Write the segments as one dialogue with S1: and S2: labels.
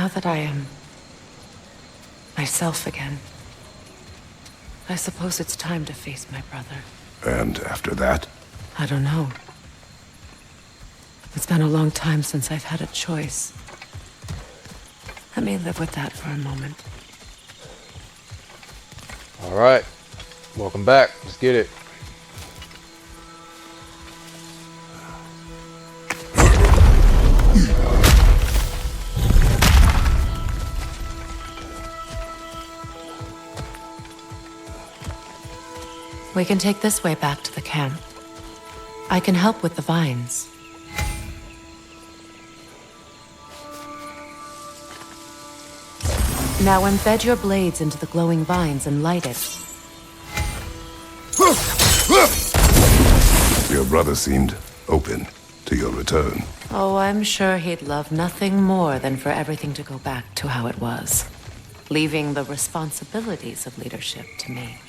S1: Now that I am myself again, I suppose it's time to face my brother.
S2: And after that?
S1: I don't know. It's been a long time since I've had a choice. Let me live with that for a moment.
S3: All right, welcome back. Let's get it.
S1: We can take this way back to the camp. I can help with the vines. Now embed your blades into the glowing vines and light it.
S2: Your brother seemed open to your return.
S1: Oh, I'm sure he'd love nothing more than for everything to go back to how it was, leaving the responsibilities of leadership to me.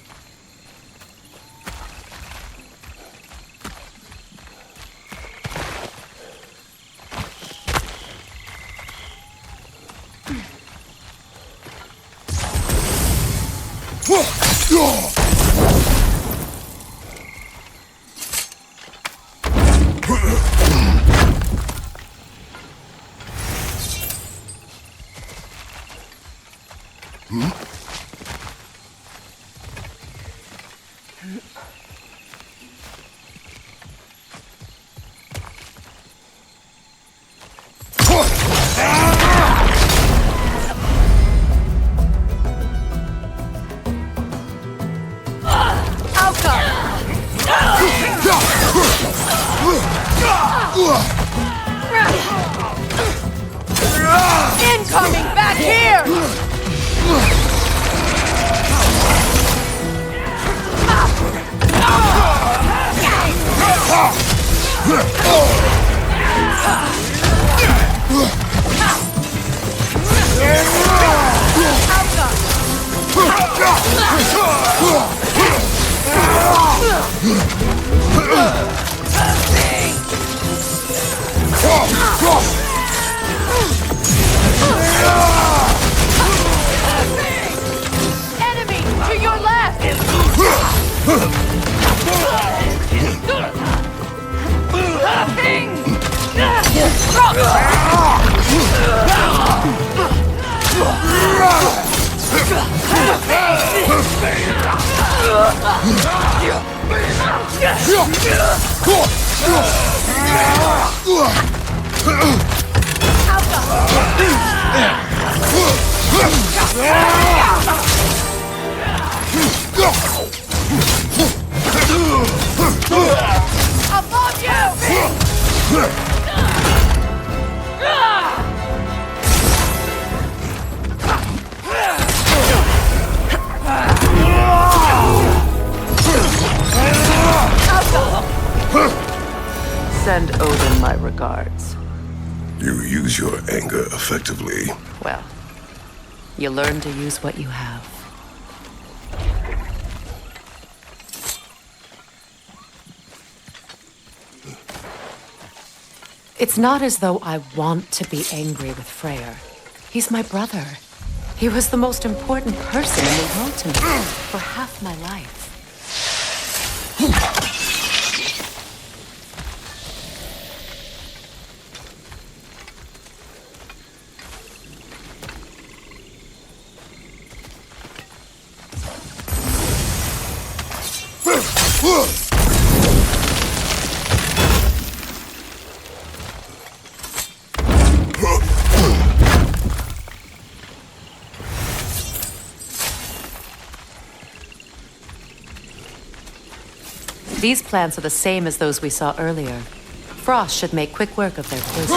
S4: Incoming back here! Enemy to your left! Above you!
S1: Send Odin my regards.
S2: You use your anger effectively.
S1: Well, you learn to use what you have. It's not as though I want to be angry with Freyr. He's my brother. He was the most important person in the world to me for half my life. These plants are the same as those we saw earlier. Frost should make quick work of their poison.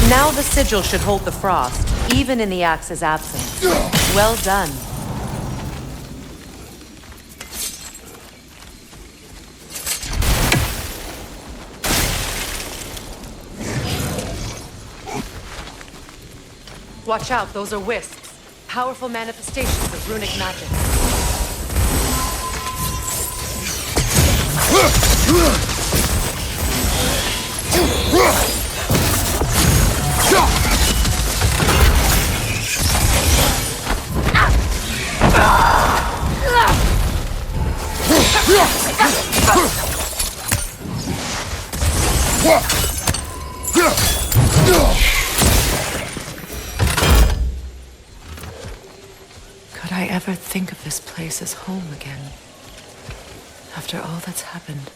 S1: Now the sigil should hold the frost, even in the axe's absence. Well done. Watch out, those are wisps. Powerful manifestations of runic magic. Could I ever think of this place as home again? After all that's happened.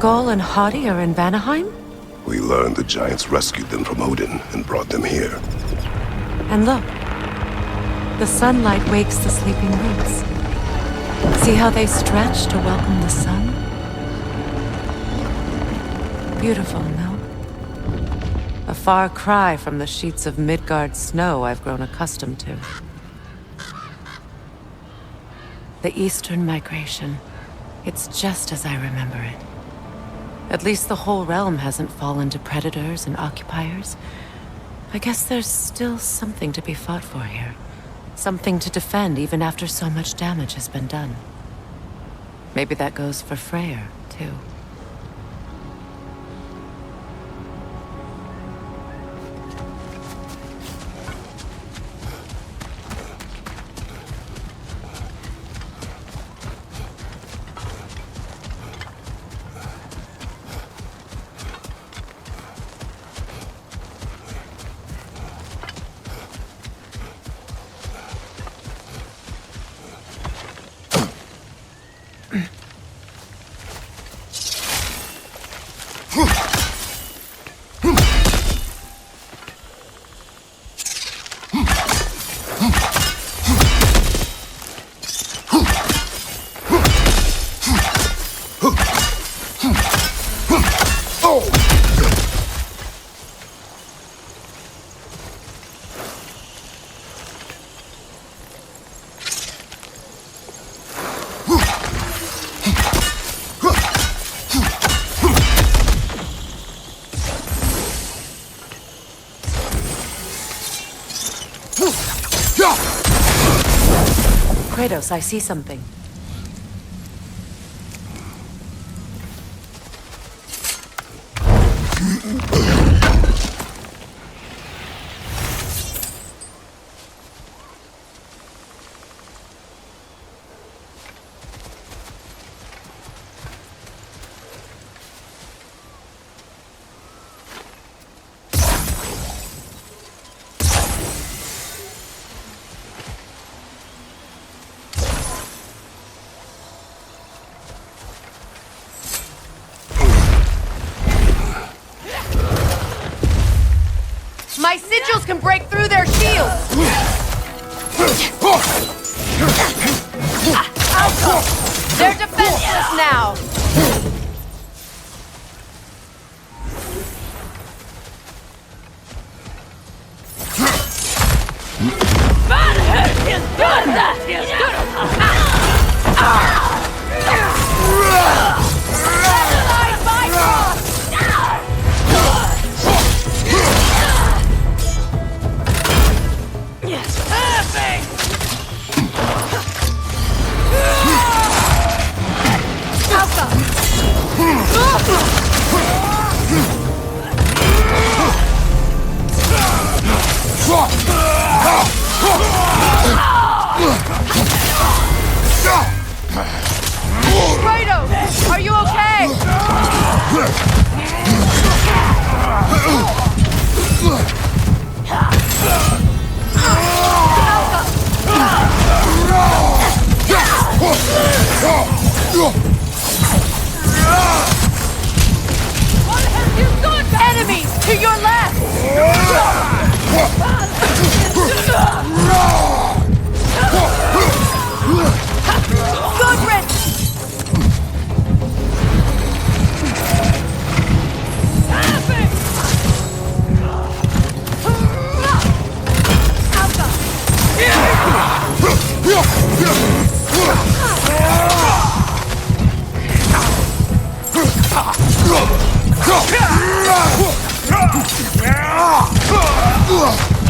S1: Skoll and Hati are in Vanaheim?
S2: We learned the giants rescued them from Odin and brought them here.
S1: And look, the sunlight wakes the sleeping roots. See how they stretch to welcome the sun? Beautiful, no? A far cry from the sheets of Midgard snow I've grown accustomed to. The Eastern Migration. It's just as I remember it. At least the whole realm hasn't fallen to predators and occupiers. I guess there's still something to be fought for here. Something to defend even after so much damage has been done. Maybe that goes for Freyr, too. Kratos, I see something.
S4: My sigils can break through their shields! Alpha! They're defenseless now!
S2: Ah!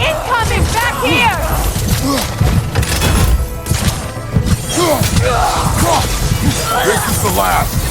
S4: Incoming! Back here!
S2: This is the last!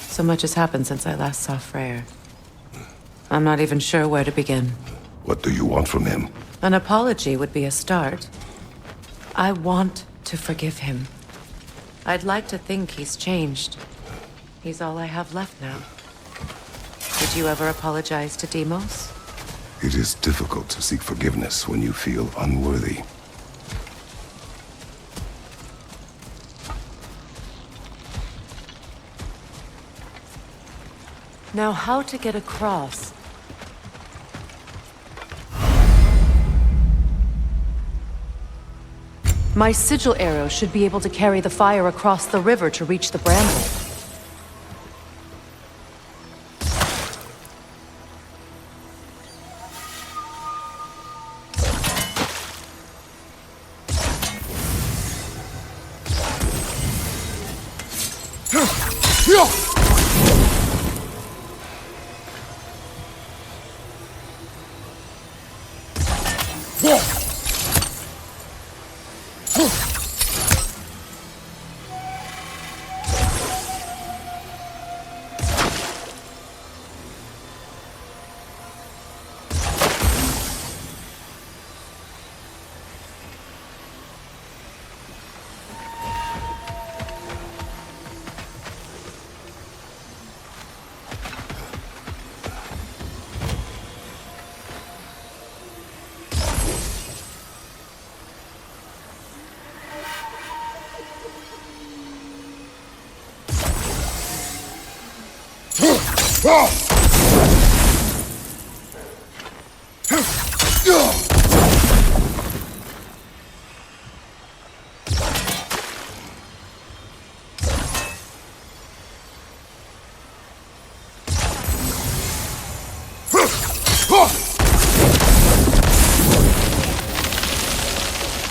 S1: So much has happened since I last saw Freyr. I'm not even sure where to begin.
S2: What do you want from him?
S1: An apology would be a start. I want to forgive him. I'd like to think he's changed. He's all I have left now. Did you ever apologize to Deimos?
S2: It is difficult to seek forgiveness when you feel unworthy.
S1: Now, how to get across? My sigil arrow should be able to carry the fire across the river to reach the bramble.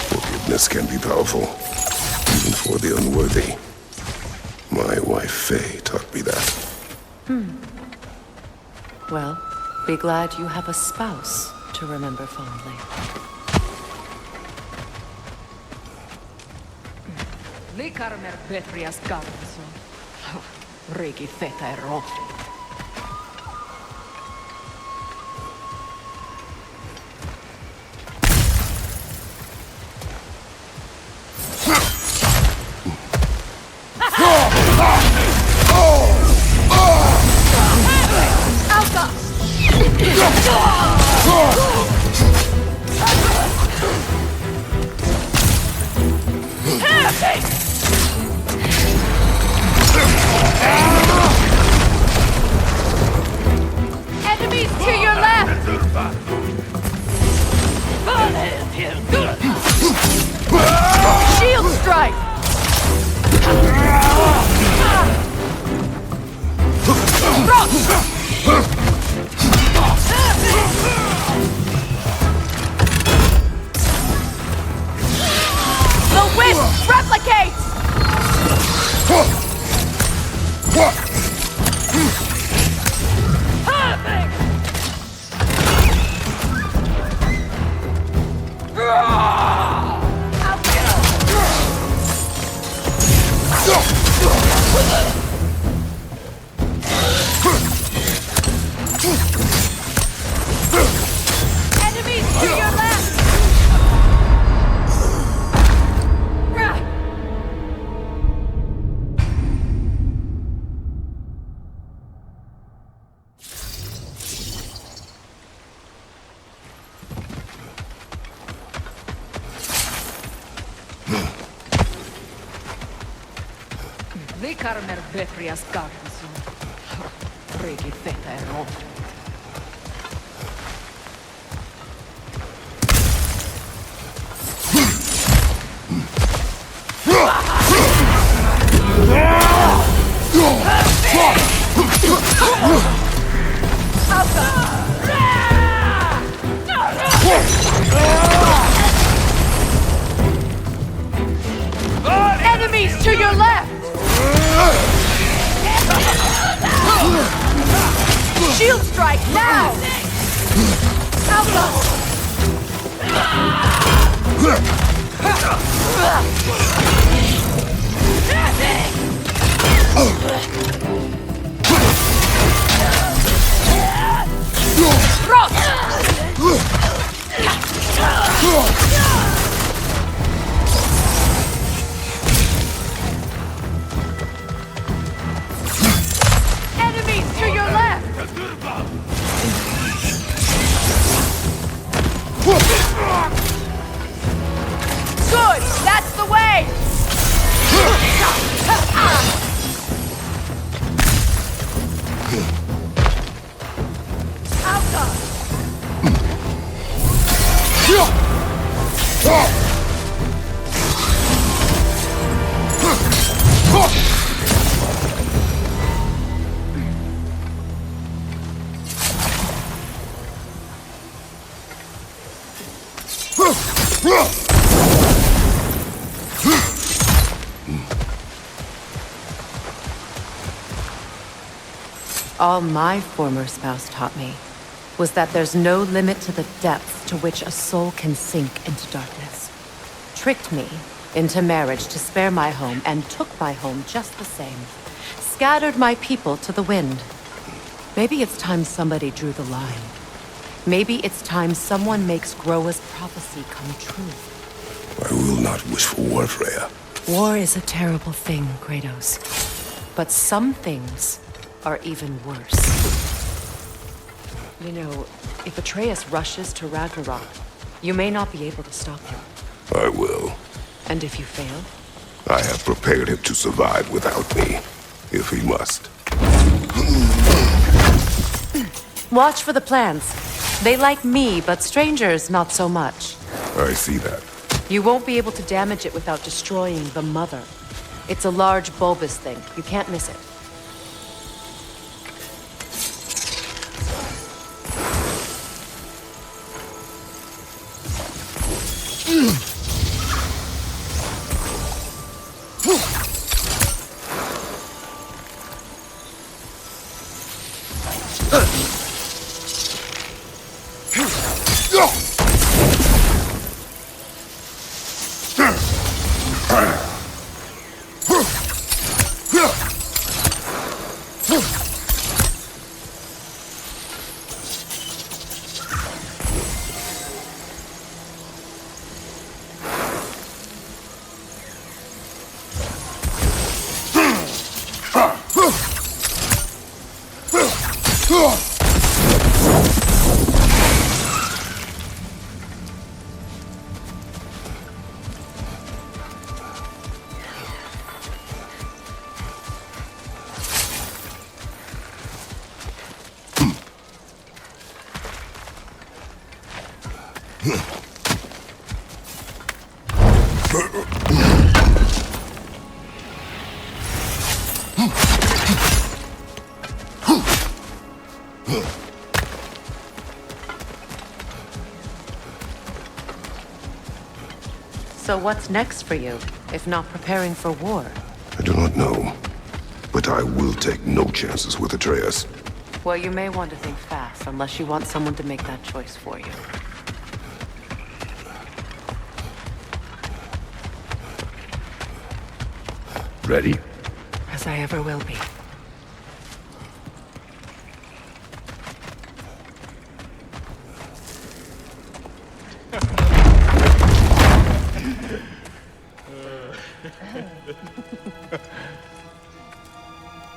S2: Forgiveness can be powerful, even for the unworthy. My wife, Faye, taught me that.
S1: Well, be glad you have a spouse to remember fondly.
S4: Likarmer Petrias Garnison. Regi feta e rotri. Enemies to your left! Shield strike! The wisp replicates! Vikarmer Betrias Gardenson. Rikki feta är rått. Enemies to your left! Shield strike now! Alpha! Enemies to your left! Good! That's the way!
S1: All my former spouse taught me was that there's no limit to the depth to which a soul can sink into darkness. Tricked me into marriage to spare my home and took my home just the same. Scattered my people to the wind. Maybe it's time somebody drew the line. Maybe it's time someone makes Groa's prophecy come true.
S2: I will not wish for war, Freya.
S1: War is a terrible thing, Kratos. But some things are even worse. You know, if Atreus rushes to Ragnarok, you may not be able to stop him.
S2: I will.
S1: And if you fail?
S2: I have prepared him to survive without me, if he must.
S1: Watch for the plants. They like me, but strangers not so much.
S2: I see that.
S1: You won't be able to damage it without destroying the mother. It's a large bulbous thing. You can't miss it. So what's next for you, if not preparing for war?
S2: I do not know, but I will take no chances with Atreus.
S1: Well, you may want to think fast, unless you want someone to make that choice for you.
S2: Ready?
S1: As I ever will be.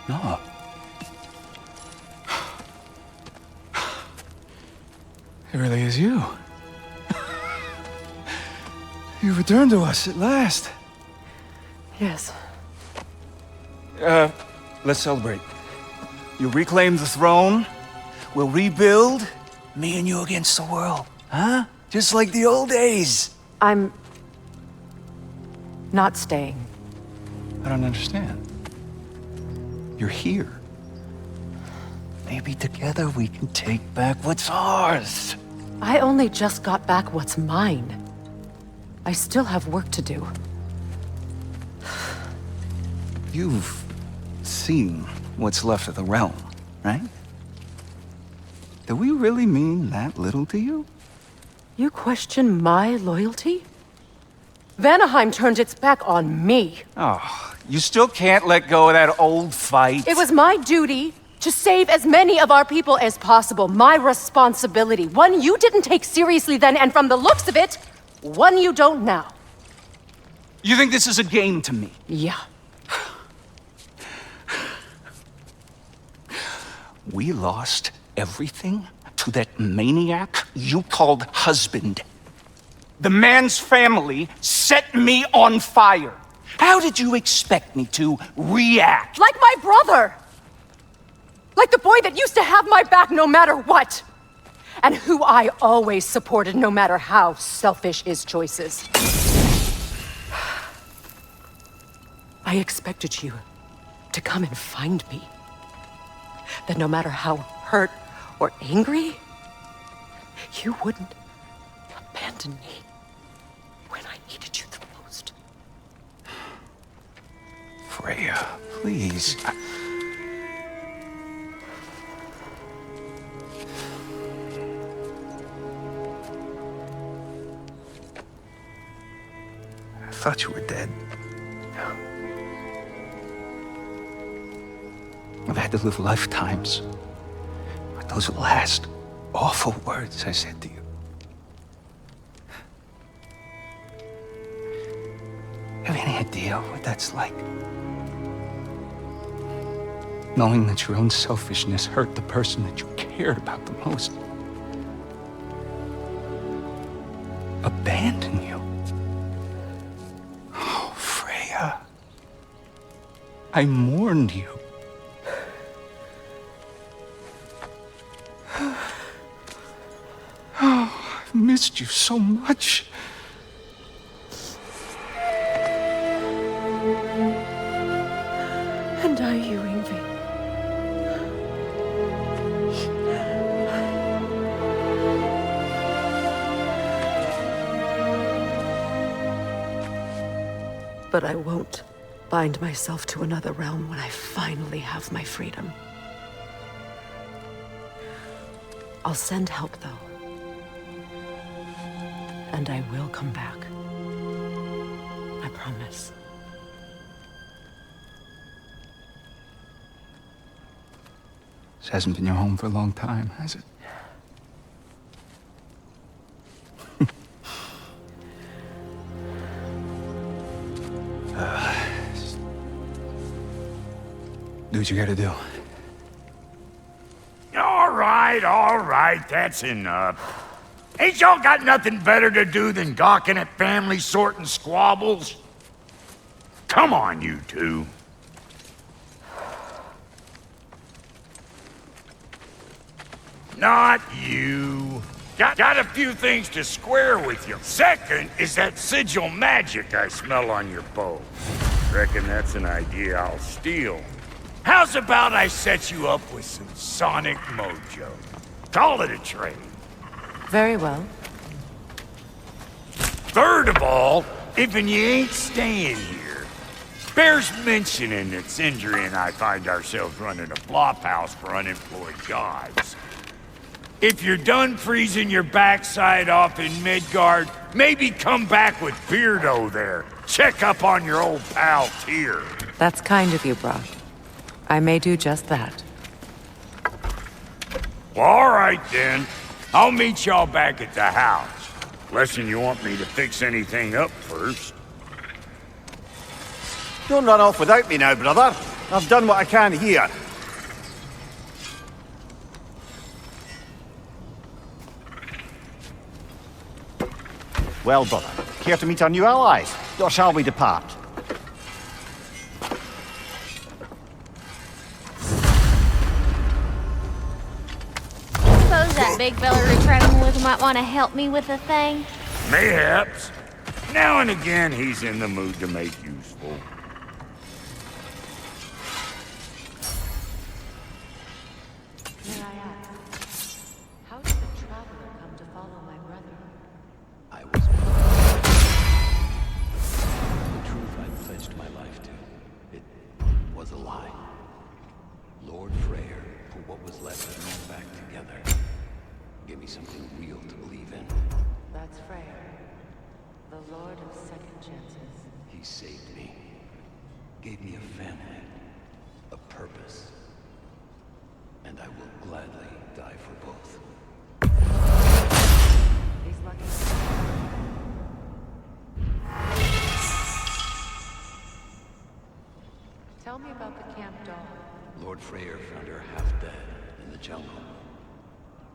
S5: No. It really is you. You've returned to us at last.
S1: Yes.
S5: Let's celebrate. You reclaim the throne, we'll rebuild, me and you against the world. Huh? Just like the old days.
S1: I'm not staying.
S5: I don't understand. You're here. Maybe together we can take back what's ours.
S1: I only just got back what's mine. I still have work to do.
S5: You've seen what's left of the realm, right? Do we really mean that little to you?
S1: You question my loyalty? Vanaheim turned its back on me.
S5: Oh, you still can't let go of that old fight?
S1: It was my duty to save as many of our people as possible. My responsibility. One you didn't take seriously then, and from the looks of it, one you don't now.
S5: You think this is a game to me?
S1: Yeah.
S5: We lost everything to that maniac you called husband. The man's family set me on fire. How did you expect me to react?
S1: Like my brother! Like the boy that used to have my back no matter what! And who I always supported no matter how selfish his choices. I expected you to come and find me. That no matter how hurt or angry, you wouldn't abandon me when I needed you the most.
S5: Freya, please. I thought you were dead. I've had to live lifetimes with those last awful words I said to you. Have any idea what that's like? Knowing that your own selfishness hurt the person that you cared about the most. Abandon you. Oh, Freya. I mourned you. Oh, I've missed you so much.
S1: And I you, Yngvi. But I won't bind myself to another realm when I finally have my freedom. I'll send help, though. And I will come back. I promise.
S5: This hasn't been your home for a long time, has it? Do what you gotta do.
S6: All right, that's enough. Ain't y'all got nothing better to do than gawking at family sorting squabbles? Come on, you two. Not you. Got a few things to square with you. Second is that sigil magic I smell on your bow. Reckon that's an idea I'll steal. How's about I set you up with some sonic mojo? Call it a trade.
S1: Very well.
S6: Third of all, if you ain't staying here, bears mentioning that Sindri and I find ourselves running a flop house for unemployed gods. If you're done freezing your backside off in Midgard, maybe come back with Beardo there. Check up on your old pal Tyr.
S1: That's kind of you, Brock. I may do just that.
S6: Well, all right then. I'll meet y'all back at the house. Unless you want me to fix anything up first.
S7: Don't run off without me now, brother. I've done what I can here. Well, brother, care to meet our new allies? Or shall we depart?
S8: big fella you're traveling with might want to help me with a thing?
S6: Mayhaps. Now and again, he's in the mood to make useful.
S1: May I ask, how did the traveler come to follow my brother?
S9: I was the truth I pledged my life to. It was a lie. Lord Freyr put what was left of me back together. Gave me something real to believe in.
S1: That's Freyr, the Lord of Second Chances.
S9: He saved me. Gave me a family. A purpose. And I will gladly die for both.
S1: He's lucky. Tell me about the camp doll.
S9: Lord Freyr found her half dead in the jungle.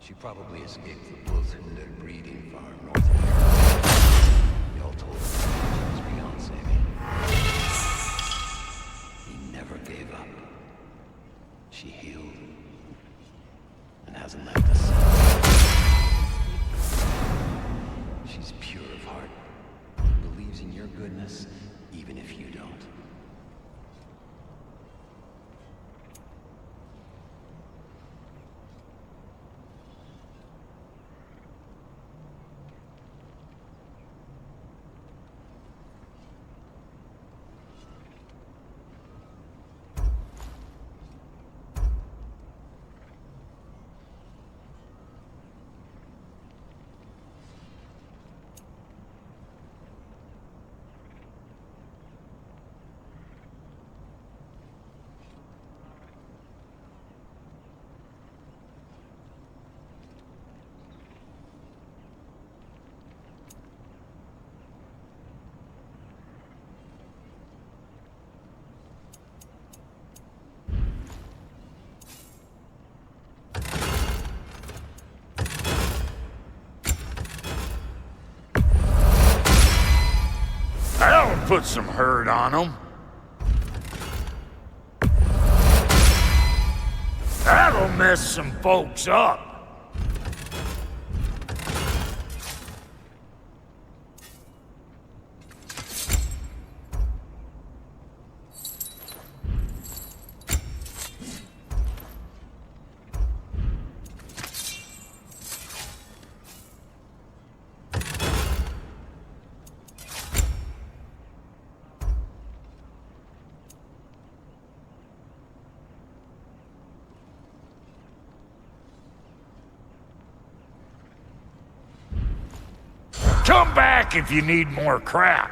S9: She probably escaped the Bloodhunter breeding farm north of here. They all told her she was beyond saving. He never gave up. She healed and hasn't left us since. She's pure of heart. Believes in your goodness, even if you don't.
S6: That'll put some hurt on them. That'll mess some folks up. Come back if you need more crap.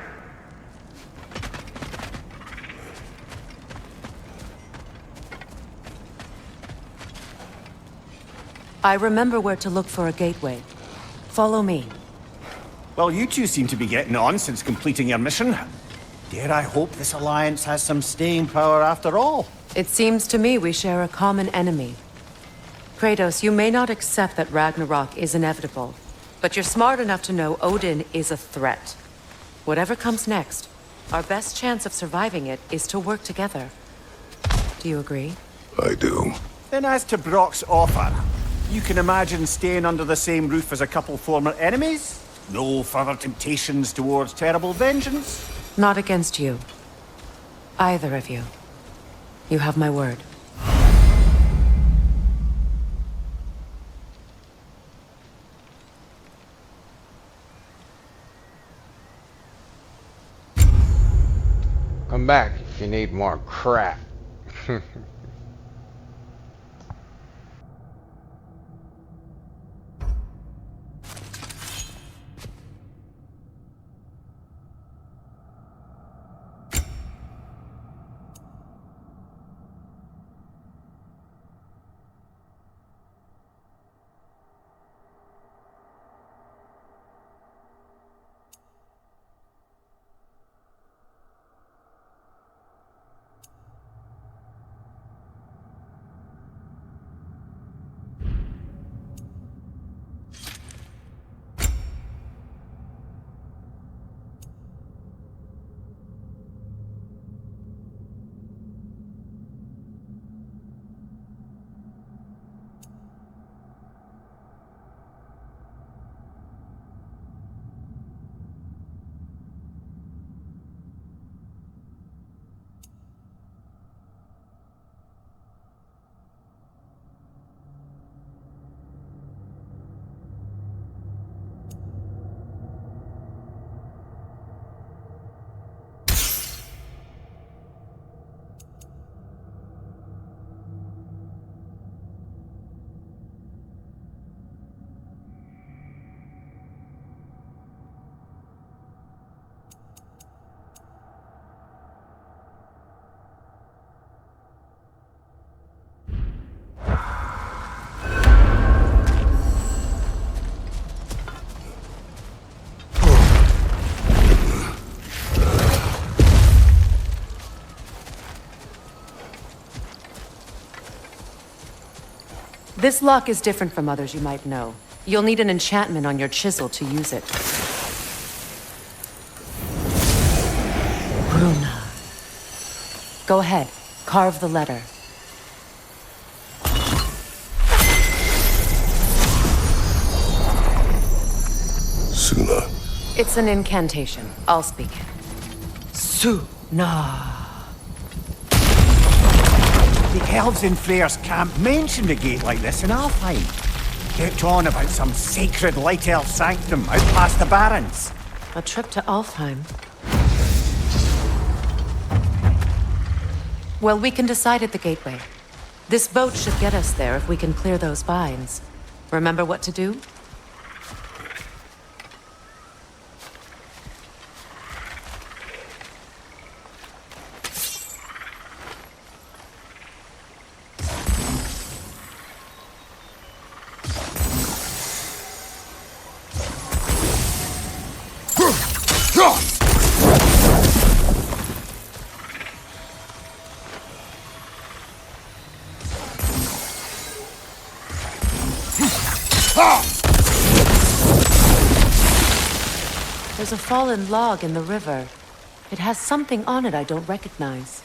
S1: I remember where to look for a gateway. Follow me.
S7: Well, you two seem to be getting on since completing your mission. Dare I hope this alliance has some staying power after all?
S1: It seems to me we share a common enemy. Kratos, you may not accept that Ragnarok is inevitable, but you're smart enough to know Odin is a threat. Whatever comes next, our best chance of surviving it is to work together. Do you agree?
S2: I do.
S7: Then as to Brock's offer, you can imagine staying under the same roof as a couple former enemies? No further temptations towards terrible vengeance?
S1: Not against you. Either of you. You have my word.
S3: Come back if you need more crap.
S1: This lock is different from others you might know. You'll need an enchantment on your chisel to use it. Bruna. Go ahead. Carve the letter.
S2: Suna.
S1: It's an incantation. I'll speak it. Suna.
S7: The elves in Freyr's camp mentioned a gate like this in Alfheim. Kept on about some sacred light elf sanctum out past the barrens.
S1: A trip to Alfheim. Well, we can decide at the gateway. This boat should get us there if we can clear those vines. Remember what to do? There's a fallen log in the river. It has something on it I don't recognize.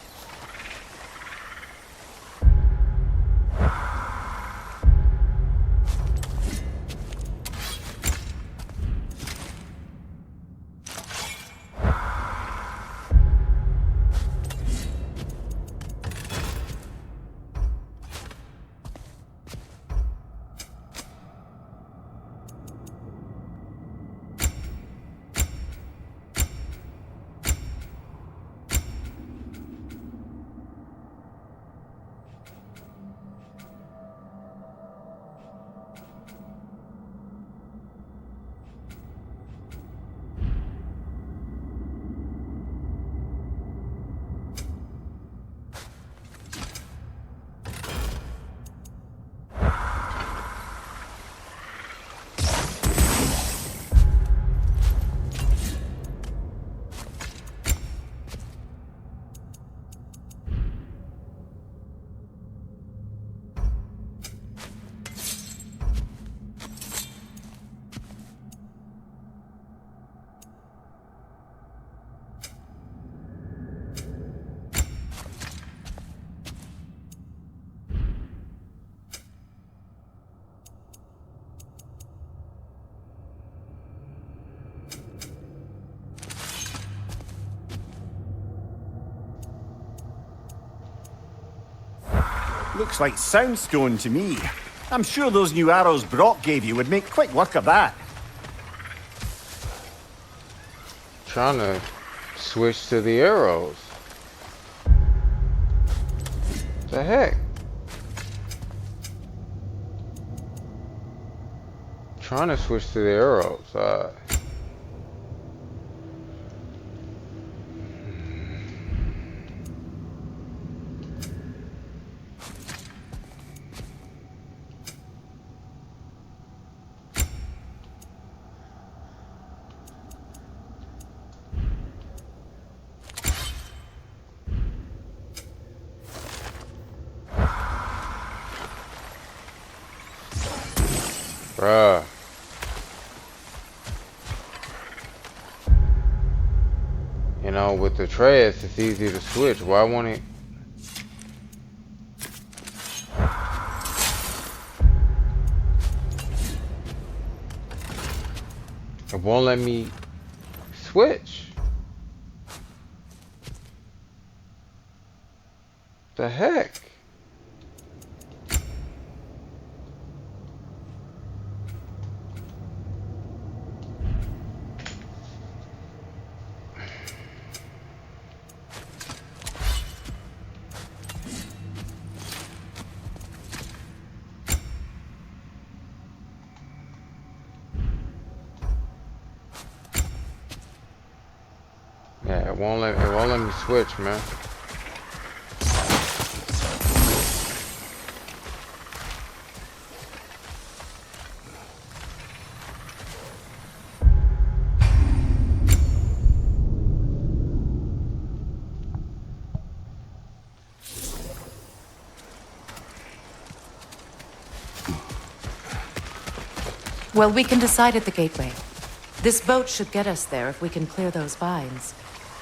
S7: Looks like soundstone to me. I'm sure those new arrows Brock gave you would make quick work of that.
S3: Trying to switch to the arrows. The heck? Trying to switch to the arrows. Bruh. You know, with the Atreus, it's easy to switch. Why won't it? It won't let me switch. The heck? Yeah, it won't let me switch, man.
S1: Well, we can decide at the gateway. This boat should get us there if we can clear those vines.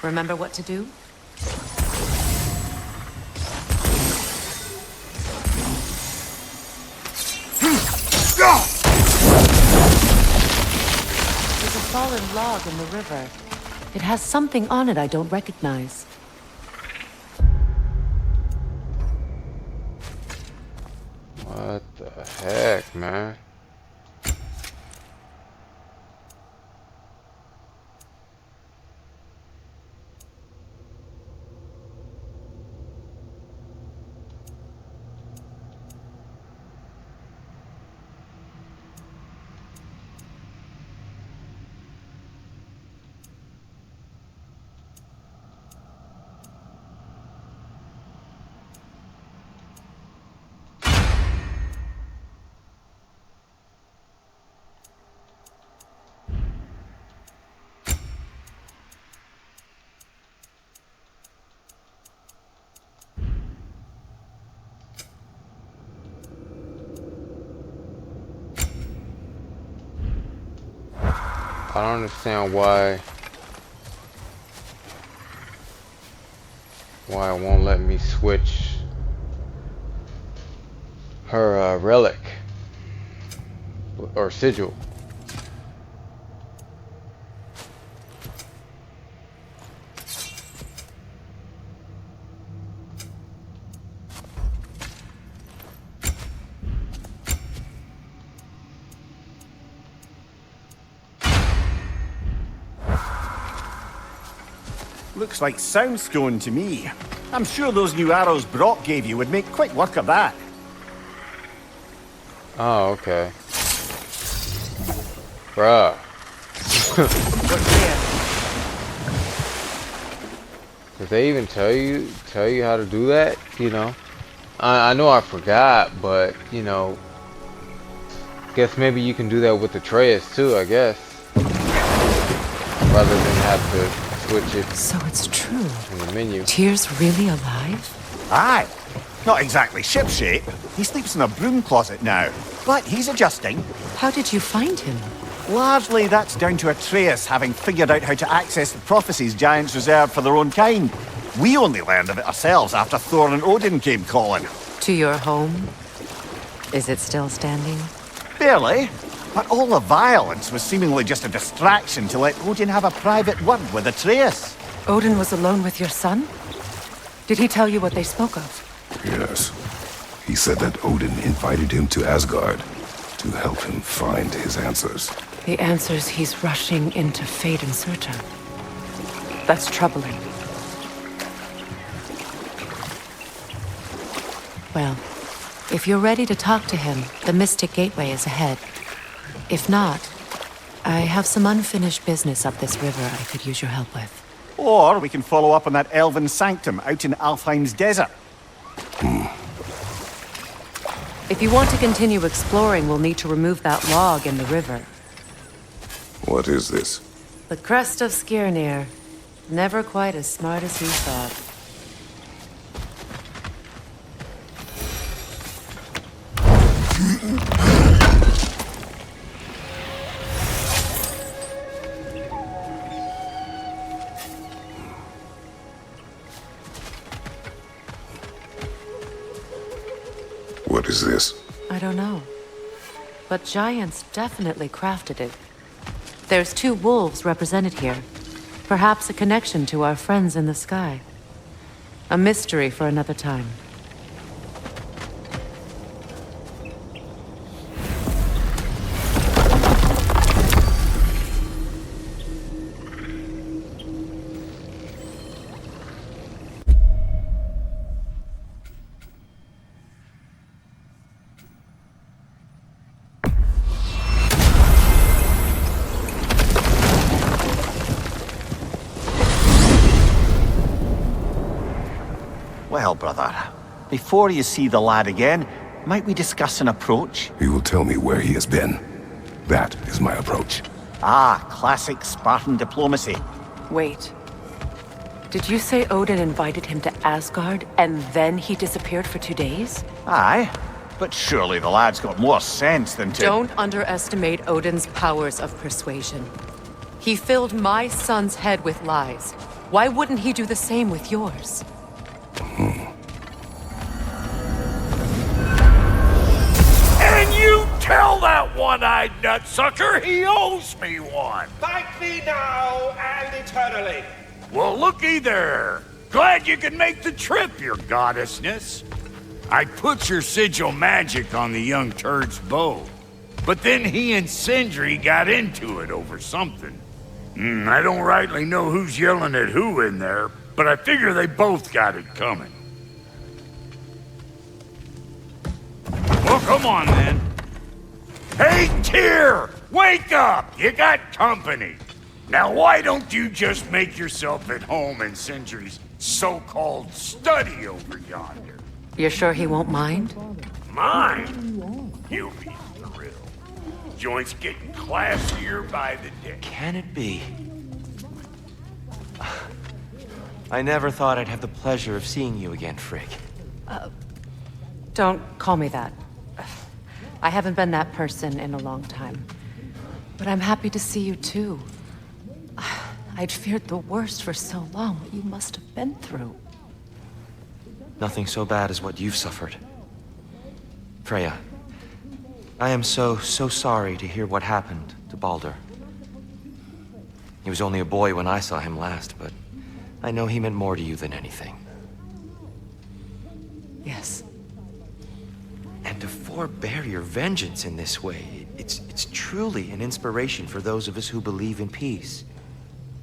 S1: Remember what to do? There's a fallen log in the river. It has something on it I don't recognize.
S3: What the heck, man? I don't understand why it won't let me switch her relic or sigil.
S7: Looks like soundstone to me. I'm sure those new arrows Brock gave you would make quick work of that.
S3: Oh, okay. Bruh. Did they even tell you how to do that? You know, I know I forgot, but you know, guess maybe you can do that with the Atreus too. I guess, rather than have to switch it.
S1: So it's true.
S3: In the menu.
S1: Tyr's really alive?
S7: Aye. Not exactly shipshape. He sleeps in a broom closet now. But he's adjusting.
S1: How did you find him?
S7: Largely that's down to Atreus having figured out how to access the prophecies giants reserved for their own kind. We only learned of it ourselves after Thor and Odin came calling.
S1: To your home? Is it still standing?
S7: Barely. But all the violence was seemingly just a distraction to let Odin have a private word with Atreus.
S1: Odin was alone with your son? Did he tell you what they spoke of?
S2: Yes. He said that Odin invited him to Asgard to help him find his answers.
S1: The answers he's rushing into fate in search of. That's troubling. Well, if you're ready to talk to him, the Mystic Gateway is ahead. If not, I have some unfinished business up this river I could use your help with.
S7: Or we can follow up on that elven sanctum out in Alfheim's desert.
S1: If you want to continue exploring, we'll need to remove that log in the river.
S2: What is this?
S1: The crest of Skirnir. Never quite as smart as he thought.
S2: What is this?
S1: I don't know. But giants definitely crafted it. There's 2 wolves represented here. Perhaps a connection to our friends in the sky. A mystery for another time.
S7: Well, brother, before you see the lad again, might we discuss an approach?
S2: He will tell me where he has been. That is my approach.
S7: Ah, classic Spartan diplomacy.
S1: Wait. Did you say Odin invited him to Asgard, and then he disappeared for 2 days?
S7: Aye. But surely the lad's got more sense than to...
S1: Don't underestimate Odin's powers of persuasion. He filled my son's head with lies. Why wouldn't he do the same with yours?
S6: And you tell that one-eyed nutsucker he owes me one.
S10: Thank thee now and eternally.
S6: Well, looky there. Glad you can make the trip, your goddessness. I put your sigil magic on the young turd's bow. But then he and Sindri got into it over something. I don't rightly know who's yelling at who in there, but I figure they both got it coming. Well, come on then. Hey, Tyr! Wake up! You got company. Now why don't you just make yourself at home in Sindri's so-called study over yonder?
S1: You're sure he won't mind?
S6: Mine? You'll be thrilled. Joint's getting classier by the day.
S10: Can it be? I never thought I'd have the pleasure of seeing you again, Frigg.
S1: Don't call me that. I haven't been that person in a long time. But I'm happy to see you too. I'd feared the worst for so long, what you must have been through.
S10: Nothing so bad as what you've suffered. Freya, I am so sorry to hear what happened to Baldur. He was only a boy when I saw him last, but I know he meant more to you than anything.
S1: Yes.
S10: And to forbear your vengeance in this way, it's truly an inspiration for those of us who believe in peace.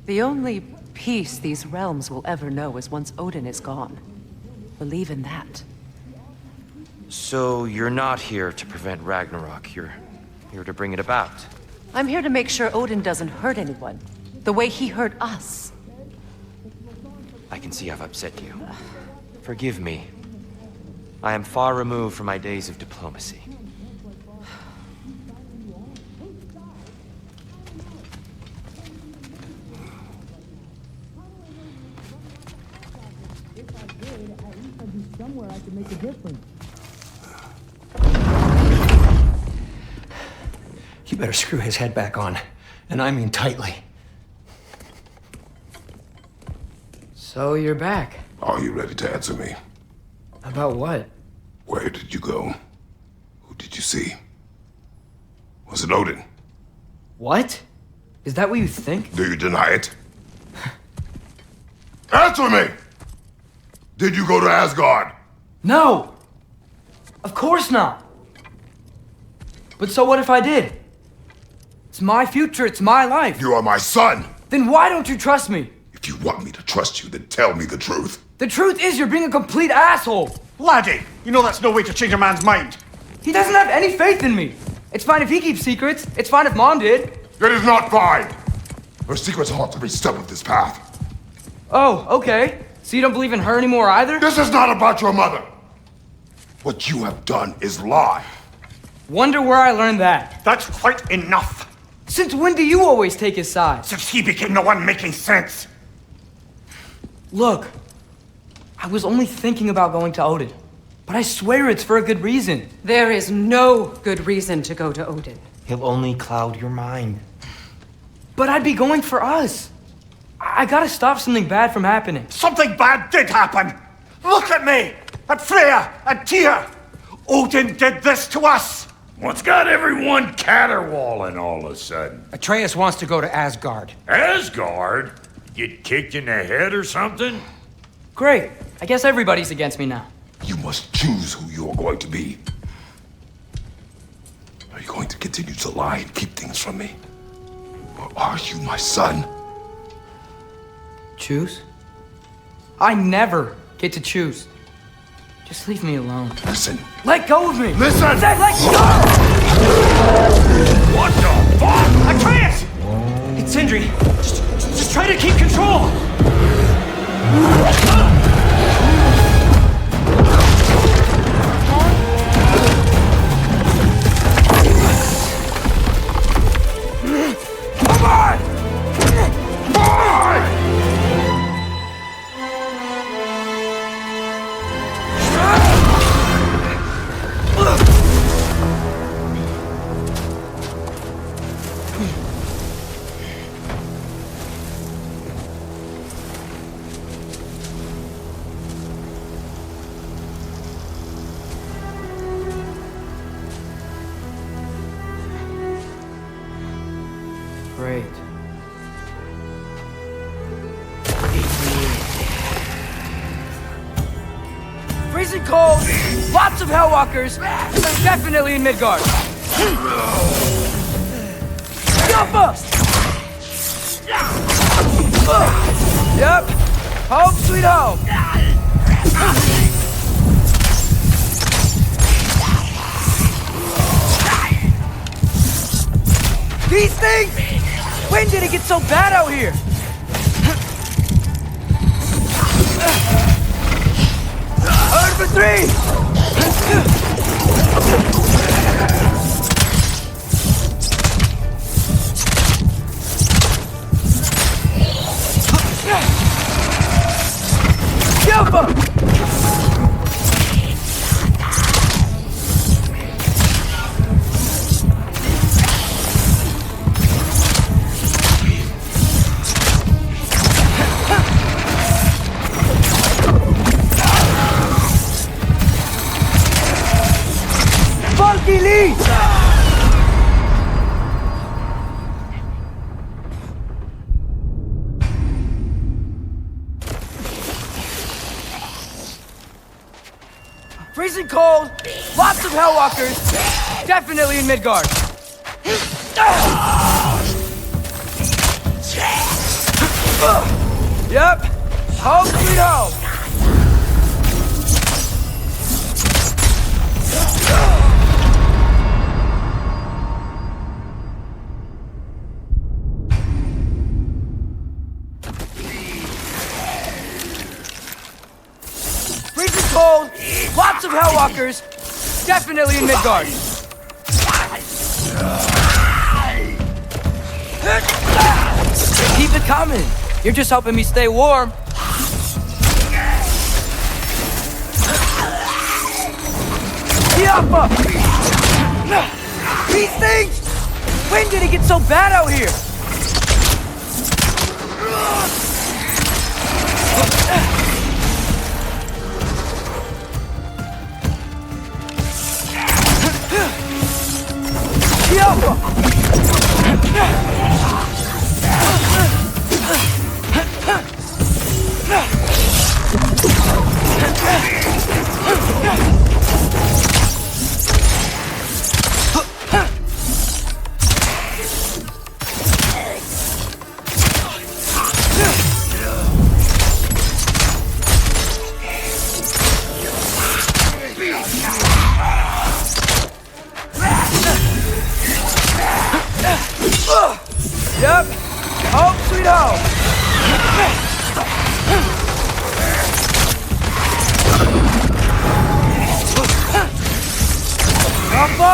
S1: The only peace these realms will ever know is once Odin is gone. Believe in that.
S10: So you're not here to prevent Ragnarok, you're here to bring it about.
S1: I'm here to make sure Odin doesn't hurt anyone, the way he hurt us.
S10: I can see I've upset you. Forgive me. I am far removed from my days of diplomacy.
S11: Somewhere I can make a difference. You better screw his head back on, and I mean tightly.
S12: So you're back.
S2: Are you ready to answer me?
S12: About what?
S2: Where did you go? Who did you see? Was it Odin?
S12: What? Is that what you think?
S2: Do you deny it? Answer me! Did you go to Asgard?
S12: No! Of course not! But so what if I did? It's my future, it's my life.
S2: You are my son!
S12: Then why don't you trust me?
S2: If you want me to trust you, then tell me the truth.
S12: The truth is you're being a complete asshole!
S7: Laddie, you know that's no way to change a man's mind.
S12: He doesn't have any faith in me. It's fine if he keeps secrets. It's fine if Mom did.
S2: It is not fine! Her secrets haunt every step of this path.
S12: Oh, okay. So you don't believe in her anymore either?
S2: This is not about your mother! What you have done is lie.
S12: Wonder where I learned that.
S7: That's quite enough.
S12: Since when do you always take his side?
S7: Since he became the one making sense.
S12: Look, I was only thinking about going to Odin, but I swear it's for a good reason.
S1: There is no good reason to go to Odin.
S10: He'll only cloud your mind.
S12: But I'd be going for us. I gotta stop something bad from happening.
S7: Something bad did happen. Look at me, at Freya, and Tyr. Odin did this to us.
S6: What's got everyone caterwauling all of a sudden?
S11: Atreus wants to go to Asgard.
S6: Asgard? Get kicked in the head or something?
S12: Great. I guess everybody's against me now.
S2: You must choose who you are going to be. Are you going to continue to lie and keep things from me? Or are you my son?
S12: Choose? I never get to choose. Just leave me alone.
S2: Listen.
S12: Let go of me!
S2: Listen!
S12: I said let go!
S6: What the fuck?
S12: Atreus! It's Sindri. Just try to keep control!
S2: Come on! Come on!
S12: Freezing cold, lots of Hellwalkers, definitely in Midgard. Jump! Yep, home sweet home. These things! When did it get so bad out here? Hard for three! Jump up! Funky Lee! Freezing cold, lots of Hellwalkers, definitely in Midgard. Yep, home sweet home. Freezing cold, lots of Hellwalkers, definitely in Midgard. Keep it coming. You're just helping me stay warm. Yappa! These things! When did it get so bad out here? Yep, home sweet home. Papa!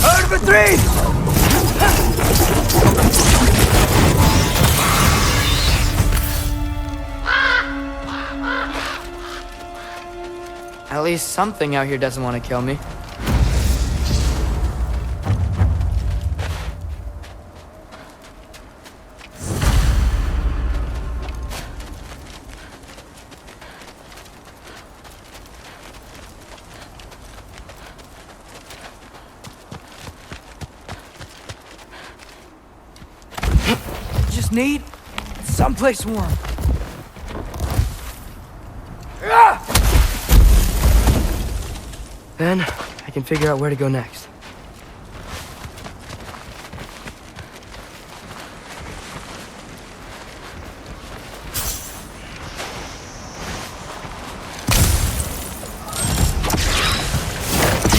S12: Hard for three! At least something out here doesn't want to kill me. Just need someplace warm. Then I can figure out where to go next.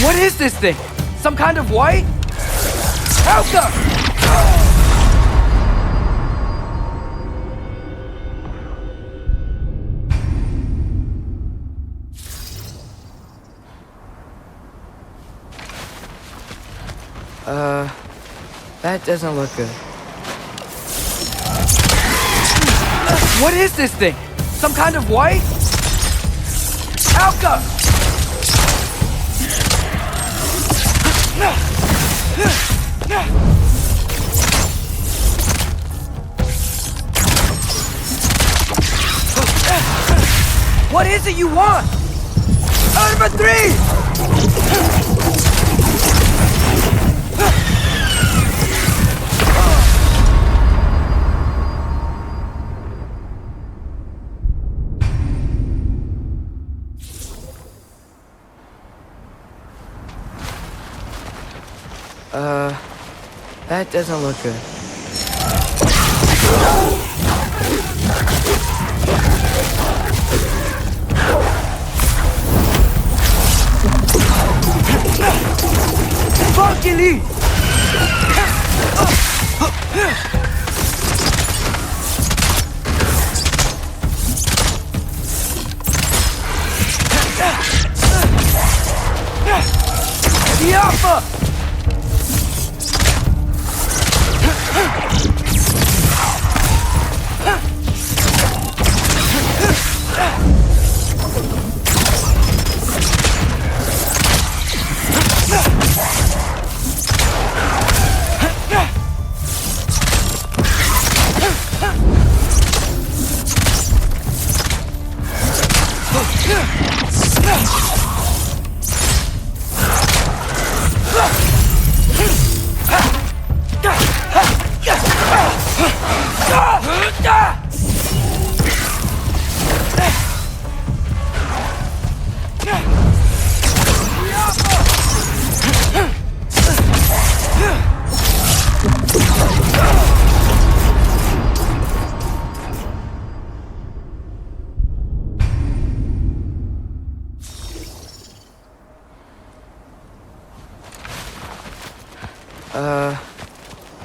S12: What is this thing? Some kind of white? Helga! That doesn't look good. What is this thing? Some kind of white? Alka! What is it you want? Number 3! That doesn't look good. Fucking Diapa!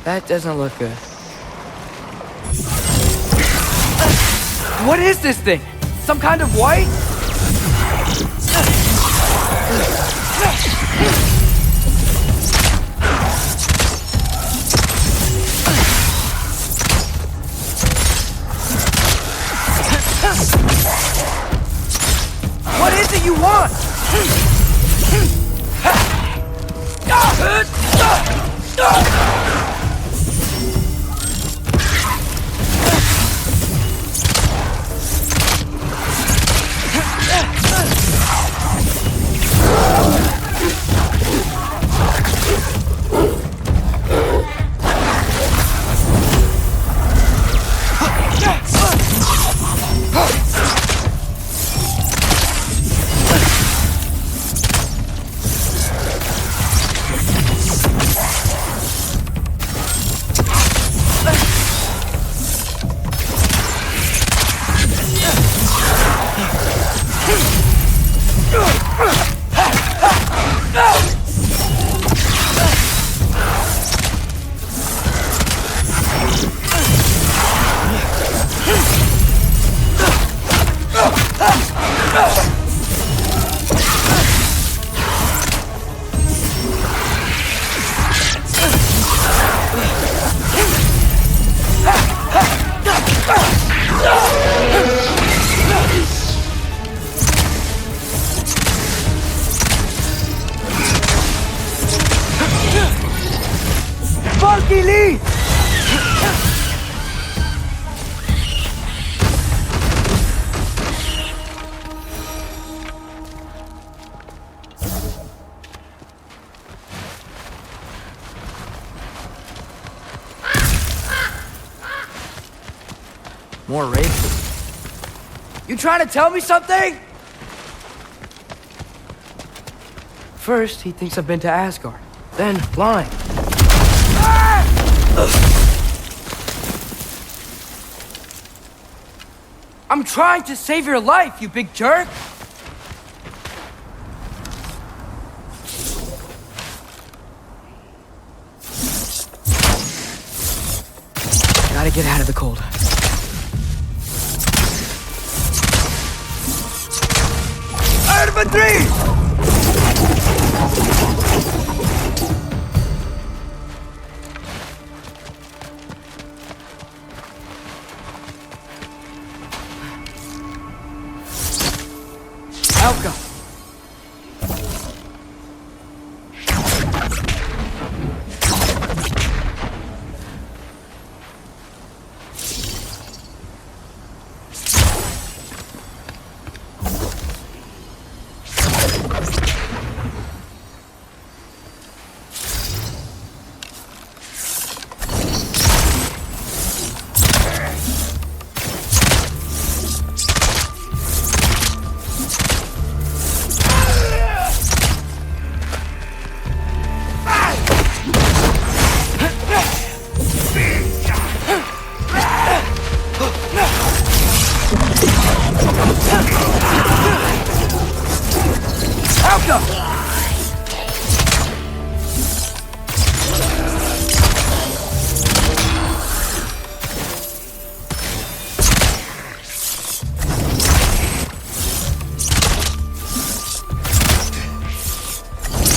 S12: That doesn't look good. What is this thing? Some kind of white? What is it you want? More racist. You trying to tell me something? First, he thinks I've been to Asgard. Then, lying. I'm trying to save your life, you big jerk! Gotta get out of the cold. Infantry!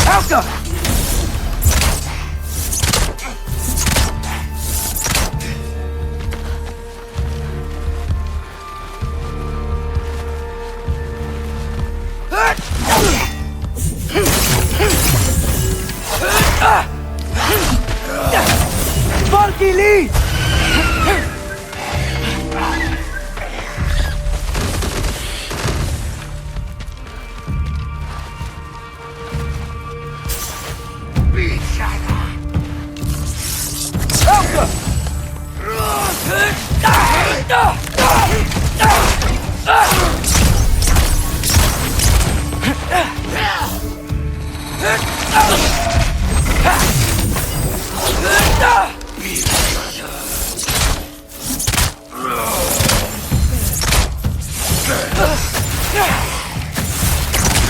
S12: Helka! Funky Lee!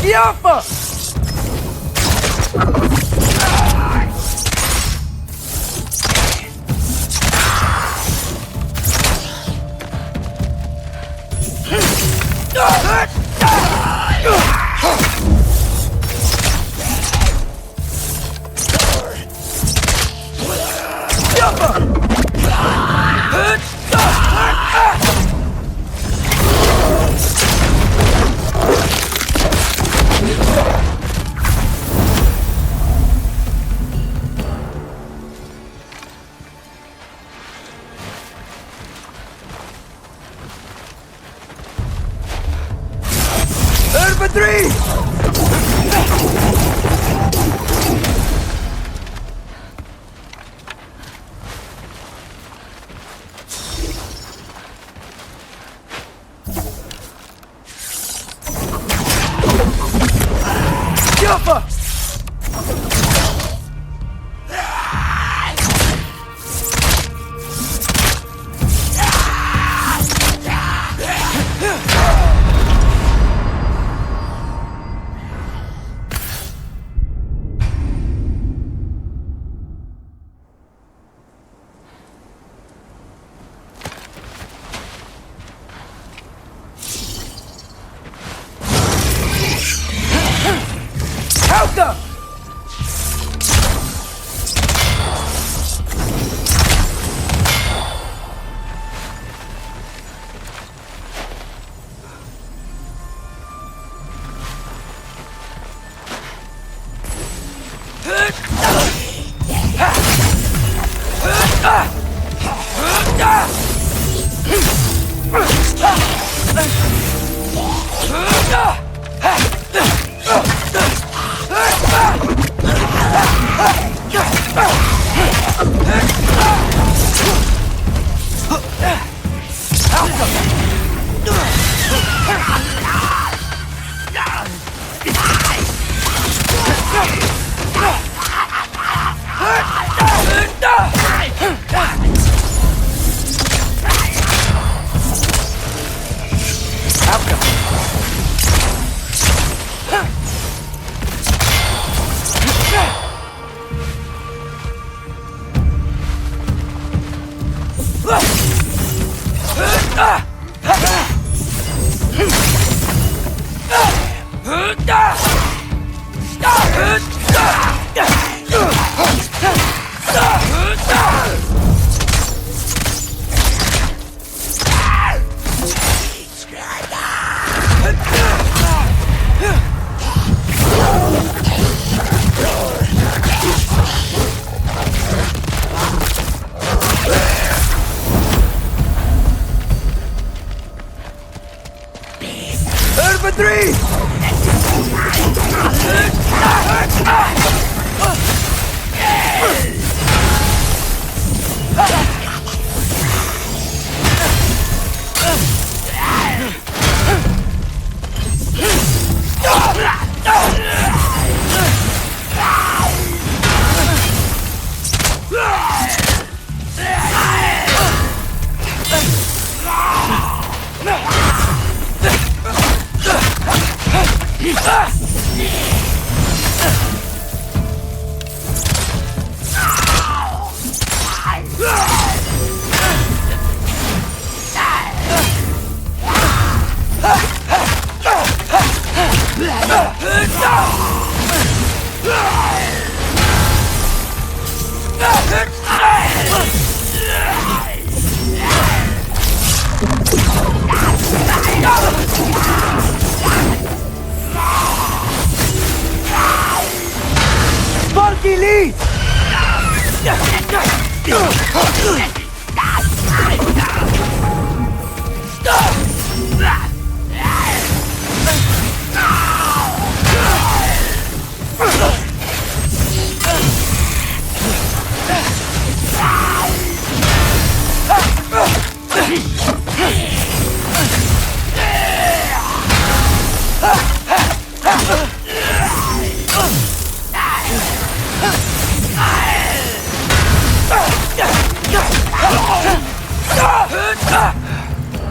S12: Yaffa! Infantry! Yaffa!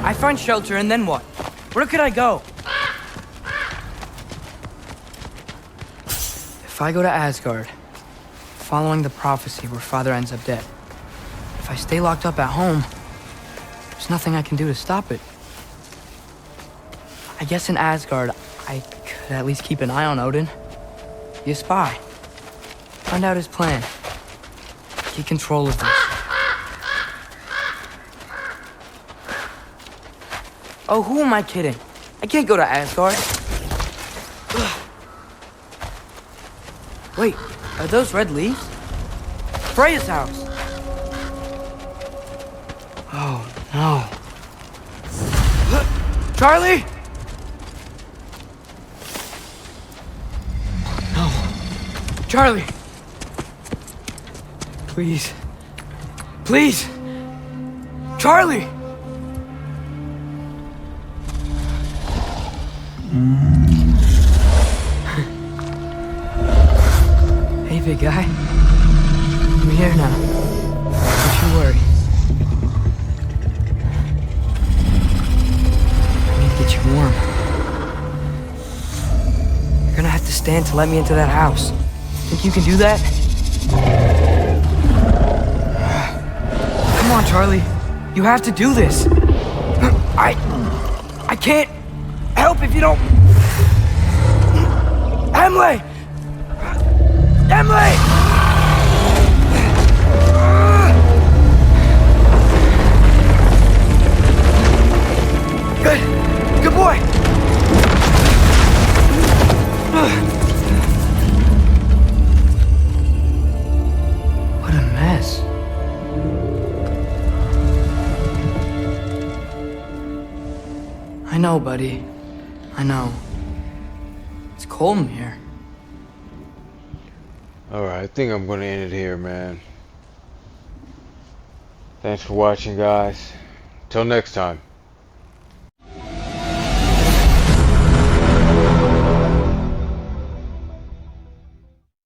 S12: I find shelter, and then what? Where could I go? If I go to Asgard, following the prophecy where Father ends up dead, if I stay locked up at home, there's nothing I can do to stop it. I guess in Asgard, I could at least keep an eye on Odin. Be a spy. Find out his plan. Get control of this. Oh, who am I kidding? I can't go to Asgard. Ugh. Wait, are those red leaves? Freya's house. Oh, no. Charlie! No. Charlie! Please. Please! Charlie! Hey, big guy. I'm here now. Don't you worry. I need to get you warm. You're gonna have to stand to let me into that house. Think you can do that? Come on, Charlie. You have to do this. I can't help if you don't... Emily! Emily! Good. Good boy. What a mess. I know, buddy. I know. It's cold in here.
S3: Alright, I think I'm gonna end it here, man. Thanks for watching, guys. Till next time.